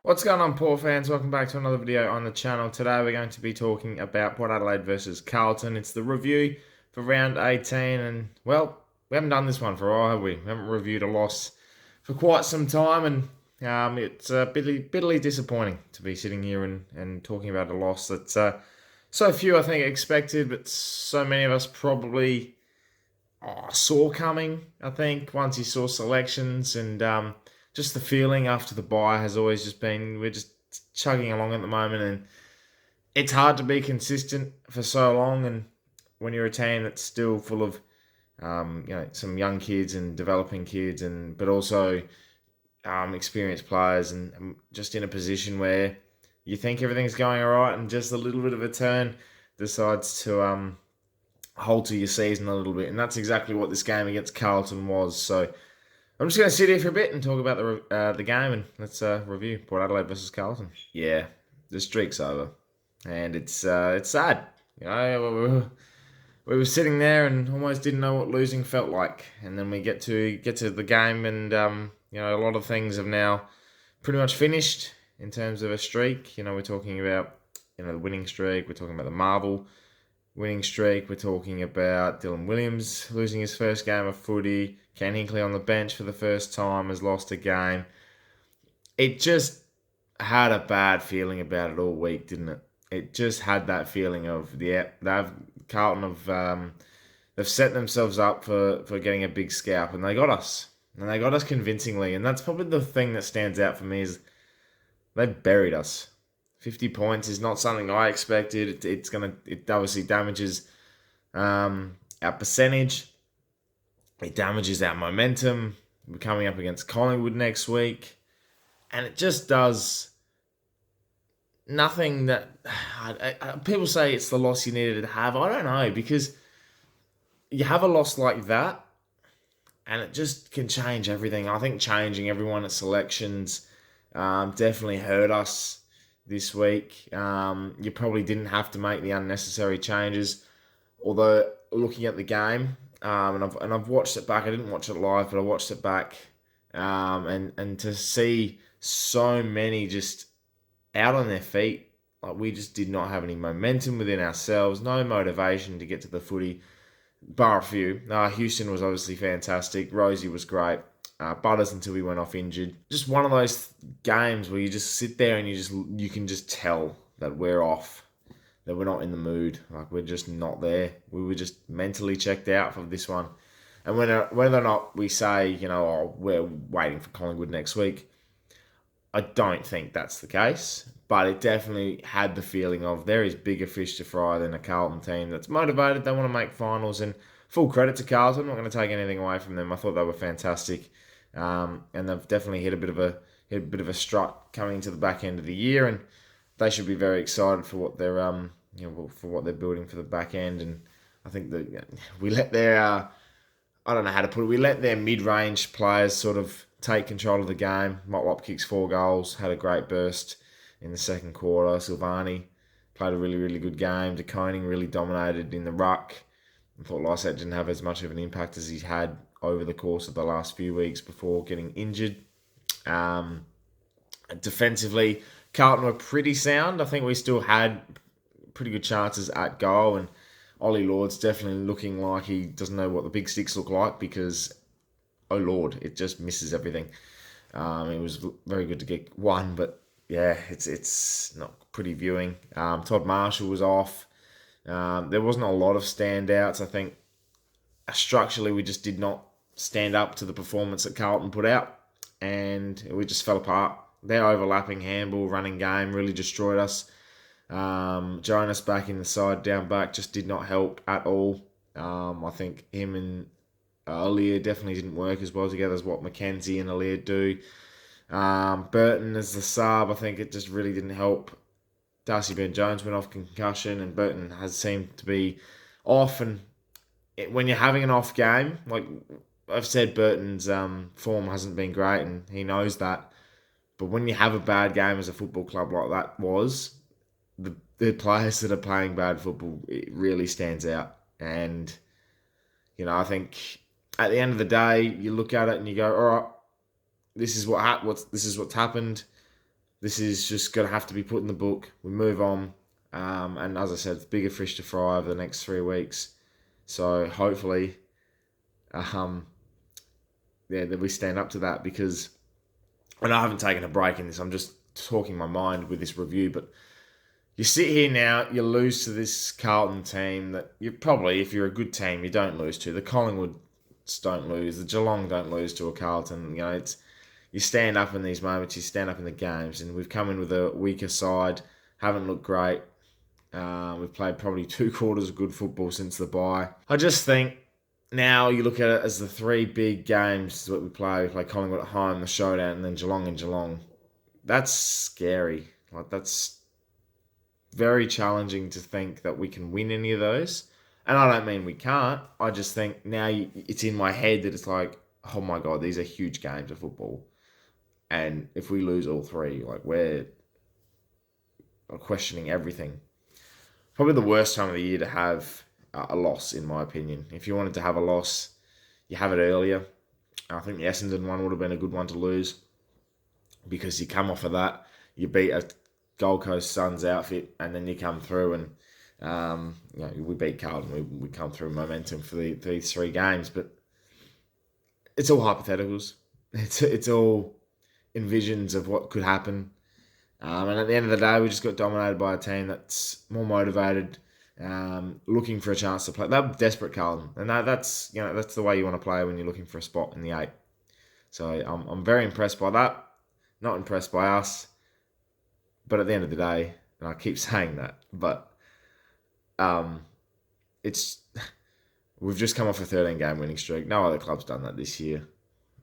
What's going on, Port fans? Welcome back to another video on the channel. Today we're going to be talking about Port Adelaide versus Carlton. It's the review for round 18, and well, we haven't done this one for a while, have we? We haven't reviewed a loss for quite some time, and it's bitterly disappointing to be sitting here and talking about a loss that so few, I think, expected, but so many of us probably saw coming. I think once you saw selections and just the feeling after the bye has always just been we're just chugging along at the moment, and it's hard to be consistent for so long. And when you're a team that's still full of some young kids and developing kids, and but also experienced players, and just in a position where you think everything's going all right, and just a little bit of a turn decides to halter your season a little bit, and that's exactly what this game against Carlton was. So I'm just going to sit here for a bit and talk about the game, and let's review Port Adelaide versus Carlton. Yeah, the streak's over, and it's sad. You know, we were sitting there and almost didn't know what losing felt like, and then we get to the game, and a lot of things have now pretty much finished in terms of a streak. We're talking about the winning streak. We're talking about the Marvel winning streak. We're talking about Dylan Williams losing his first game of footy. Ken Hinkley on the bench for the first time has lost a game. It just had a bad feeling about it all week, didn't it? It just had that feeling of Carlton they've set themselves up for getting a big scalp, and they got us. And they got us convincingly, and that's probably the thing that stands out for me is they buried us. 50 points is not something I expected. It obviously damages our percentage. It damages our momentum. We're coming up against Collingwood next week, and it just does nothing that people say it's the loss you needed to have. I don't know, because you have a loss like that, and it just can change everything. I think changing everyone at selections definitely hurt us this week. You probably didn't have to make the unnecessary changes. Although looking at the game, and I've watched it back. I didn't watch it live, but I watched it back, and to see so many just out on their feet, like we just did not have any momentum within ourselves, no motivation to get to the footy, bar a few. Houston was obviously fantastic. Rosie was great. Butters until he went off injured. Just one of those games where you just sit there and you can just tell that we're off, that we're not in the mood. Like we're just not there. We were just mentally checked out for this one. And whether or not we say, we're waiting for Collingwood next week, I don't think that's the case. But it definitely had the feeling of there is bigger fish to fry than a Carlton team that's motivated. They want to make finals, and full credit to Carlton. I'm not going to take anything away from them. I thought they were fantastic. And they've definitely hit a bit of a strut coming into the back end of the year, and they should be very excited for what they're for what they're building for the back end. And I think that we let their I don't know how to put it. We let their mid-range players sort of take control of the game. Motlop kicks 4 goals, had a great burst in the second quarter. Silvani played a really good game. De Koning really dominated in the ruck. I thought Lysette didn't have as much of an impact as he's had over the course of the last few weeks before getting injured. Defensively, Carlton were pretty sound. I think we still had pretty good chances at goal, and Ollie Lord's definitely looking like he doesn't know what the big sticks look like, because, oh Lord, it just misses everything. It was very good to get one, but yeah, it's not pretty viewing. Todd Marshall was off. There wasn't a lot of standouts. I think structurally we just did not stand up to the performance that Carlton put out, and we just fell apart. Their overlapping handball running game really destroyed us. Jonas back in the side, down back, just did not help at all. I think him and Aliir definitely didn't work as well together as what Mackenzie and Aliir do. Burton as the sub, I think it just really didn't help. Darcy Byrne-Jones went off concussion, and Burton has seemed to be off. And when you're having an off game, like I've said, Burton's form hasn't been great, and he knows that. But when you have a bad game as a football club like that was, the players that are playing bad football, it really stands out. And, I think at the end of the day, you look at it and you go, all right, this is what's happened. This is just going to have to be put in the book. We move on. And as I said, bigger fish to fry over the next 3 weeks. So hopefully, um, that we stand up to that, because and I haven't taken a break in this. I'm just talking my mind with this review. But you sit here now, you lose to this Carlton team that you probably, if you're a good team, you don't lose to. The Collingwoods don't lose. The Geelong don't lose to a Carlton. It's you stand up in these moments, you stand up in the games, and we've come in with a weaker side, haven't looked great. We've played probably 2 quarters of good football since the bye. I just think now you look at it as the 3 big games that we play. We play Collingwood at home, the showdown, and then Geelong and Geelong. That's scary. That's very challenging to think that we can win any of those. And I don't mean we can't. I just think now it's in my head that it's like, oh my God, these are huge games of football. And if we lose all 3, we're questioning everything. Probably the worst time of the year to have a loss, in my opinion. If you wanted to have a loss, you have it earlier. I think the Essendon one would have been a good one to lose, because you come off of that, you beat a Gold Coast Suns outfit, and then you come through and we beat Carlton. We come through momentum for these 3 games, but it's all hypotheticals. It's all envisions of what could happen. And at the end of the day, we just got dominated by a team that's more motivated, looking for a chance to play. They're desperate, Carlton, and that's the way you want to play when you're looking for a spot in the 8. So I'm very impressed by that. Not impressed by us, but at the end of the day, and I keep saying that, but it's we've just come off a 13-game winning streak. No other club's done that this year.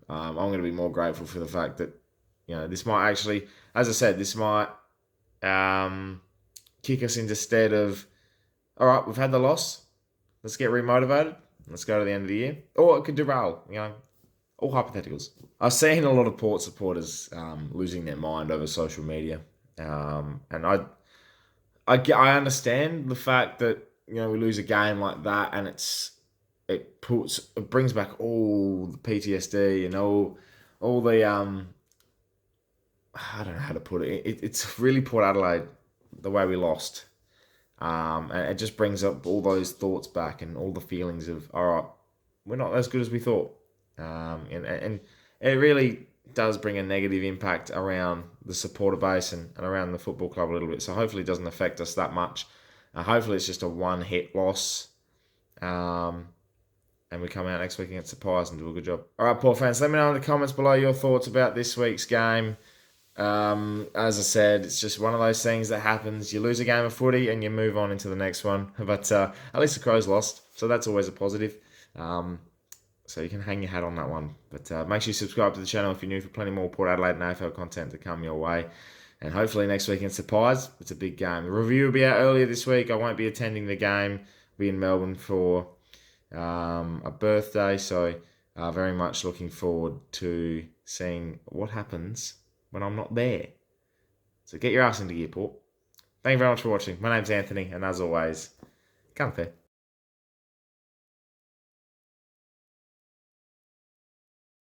I'm going to be more grateful for the fact that this might actually, as I said, this might kick us into stead of, all right, we've had the loss, let's get remotivated, let's go to the end of the year. Or it could derail, all hypotheticals. I've seen a lot of Port supporters losing their mind over social media. And I understand the fact that, we lose a game like that, and it brings back all the PTSD and all the I don't know how to put it. It's really Port Adelaide, the way we lost. And it just brings up all those thoughts back and all the feelings of, all right, we're not as good as we thought. And it really does bring a negative impact around the supporter base and around the football club a little bit. So hopefully it doesn't affect us that much. Hopefully it's just a one-hit loss. And we come out next week against the Pies and do a good job. All right, Port fans, let me know in the comments below your thoughts about this week's game. As I said, it's just one of those things that happens. You lose a game of footy and you move on into the next one. But at least the Crows lost, so that's always a positive. So you can hang your hat on that one. But make sure you subscribe to the channel if you're new, for plenty more Port Adelaide and AFL content to come your way. And hopefully next week against the Pies, it's a big game. The review will be out earlier this week. I won't be attending the game. I'll be in Melbourne for a birthday, so very much looking forward to seeing what happens when I'm not there. So get your ass into gear, Port. Thank you very much for watching. My name's Anthony, and as always, come fair.